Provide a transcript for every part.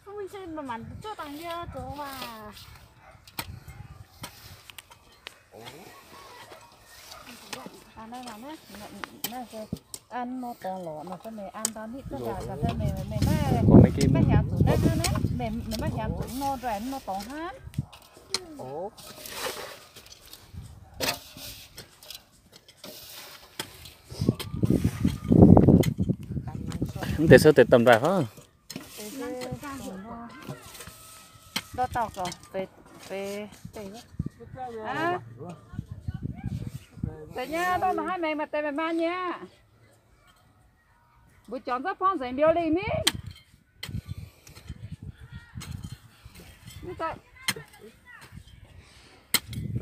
không biết mà mình cho tăng giờ chỗ mà ăn đây là nó ăn nó to lỏ nó cái này ăn tao biết tất cả cái này mày mấy nhà tụi nó mày mấy nhà tụi nó rồi nó to hết không thể sơ tết tầm ra hả đó tao rồi về à tại nha đó là hai mẹ mà tại mẹ ba nha buổi chọn rất phong dành biểu đi mi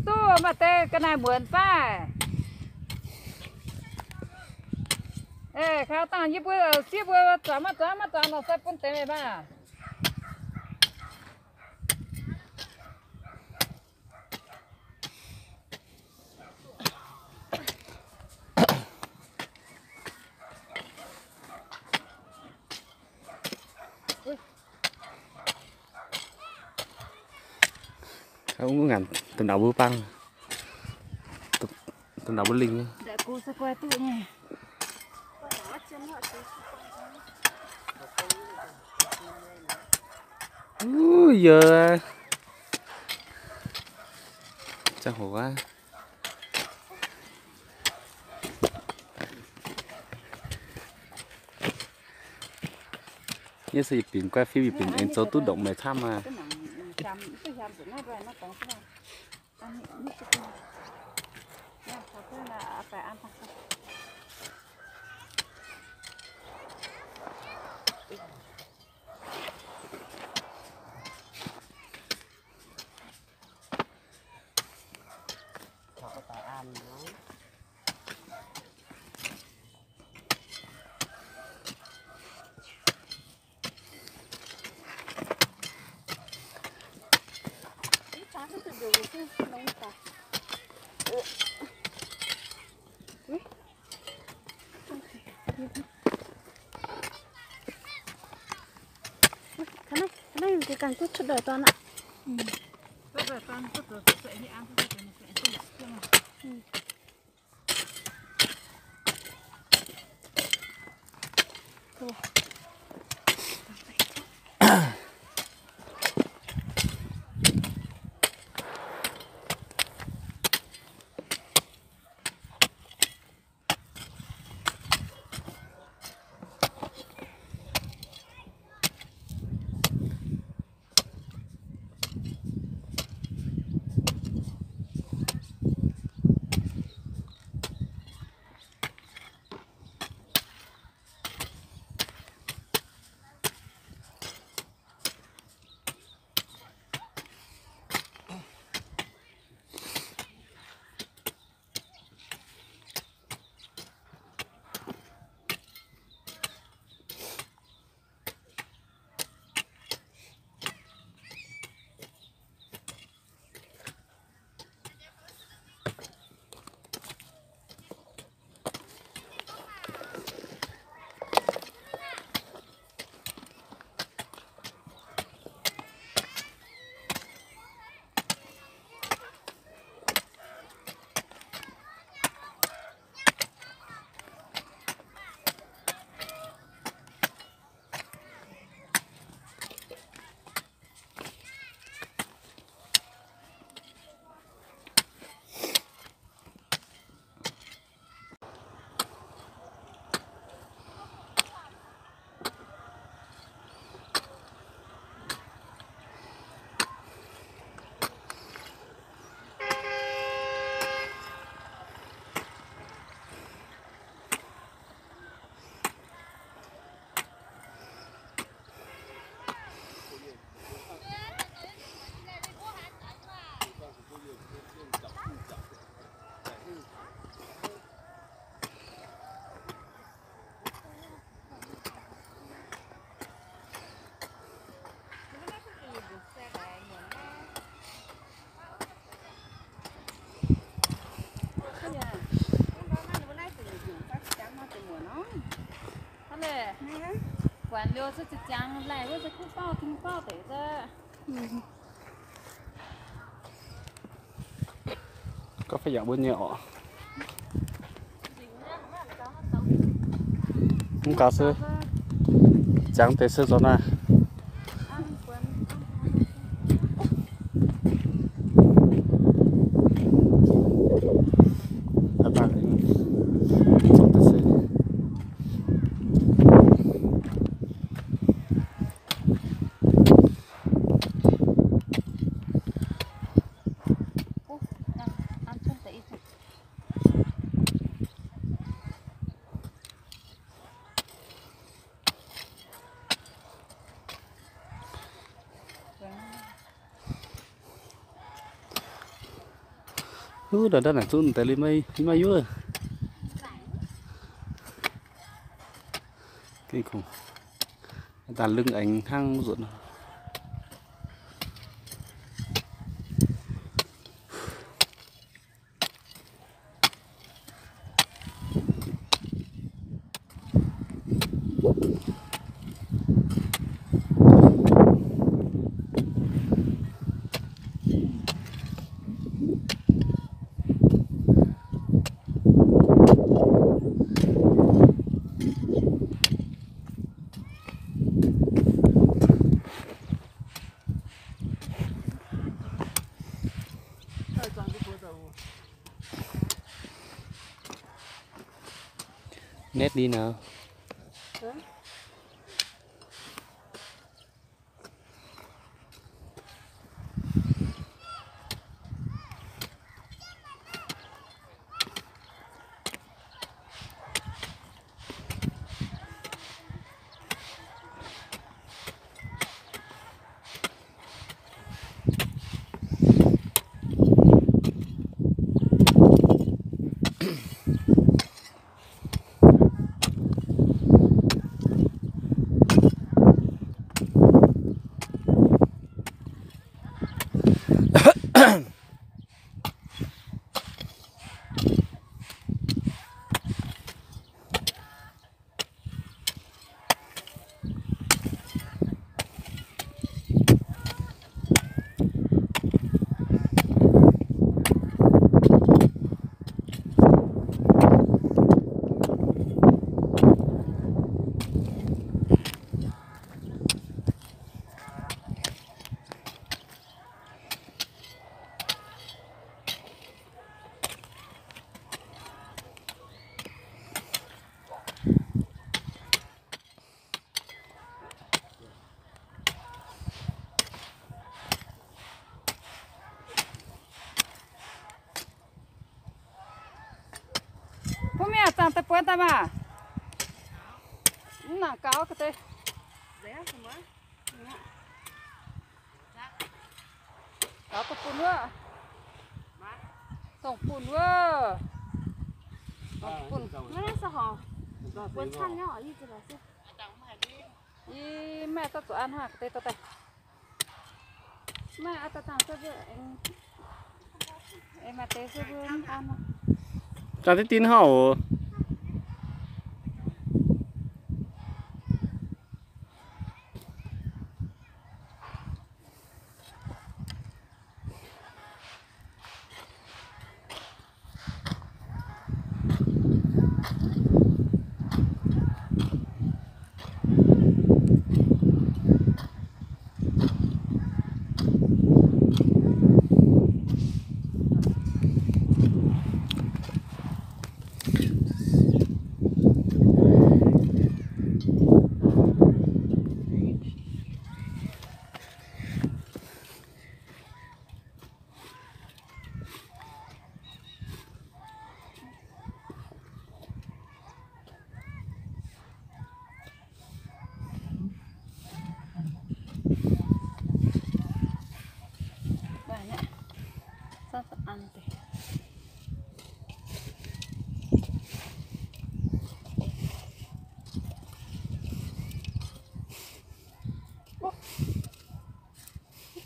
tôi mà tê cái này buồn phải ê khao tao như bữa xí bữa chọn mà nó sẽ phân tê mẹ ba không có ngàn tầm đầu bữa băng tầm đầu bữa linh để cô sẽ quay tụi nha giờ chắc hổ quá như sự biển qua phim biển em số tút động mày tham mà cái này thì càng chút chút đời toàn ạ chút đời toàn chút đời sẽ đi ăn chút đời sẽ không quản liệu sẽ chẳng lại với cái thùng bao để ra có phải dạo bên nhỏ không có sư chẳng thể sư rồi nè đó đó là chút tới lên mây vừa kinh khủng ta lưng ảnh hăng ruột nét đi nào bố mẹ chẳng tới bữa ta mà nặng cáo cái đây cáo cái phun nữa tổng phun nữa phun nó sao hả? Quấn chăn nhỏ như thế nào? ý mẹ tao tụi ăn ha cái tao đây mẹ tao tao cho vợ em mà té cho vợ ăn cho thấy tin hậu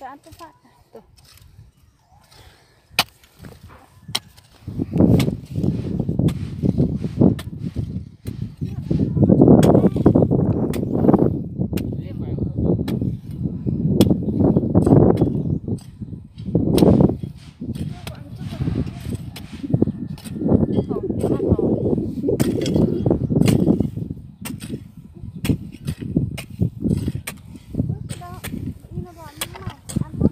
ăn cái phát tuh Đó, đi nó bò như thế này, ăn tốt.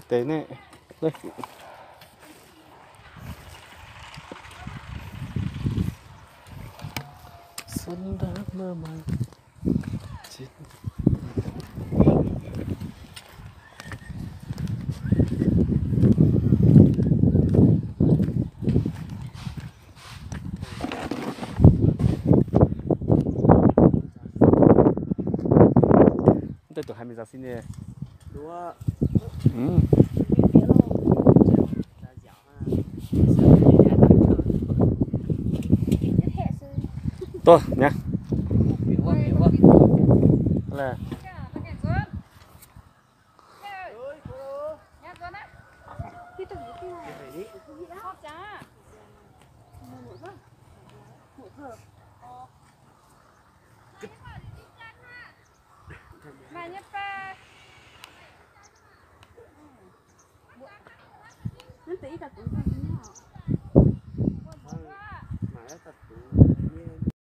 Thế này. Đây. Xuân đã mơ màng. Chín. Đây tụi 20 giờ xin đi. đúng không? Ừ. Tôi nha. Là Khi tôi nghĩ thế này, mà nhấp ba nó tí ta cũng không nhớ. Mà nó thật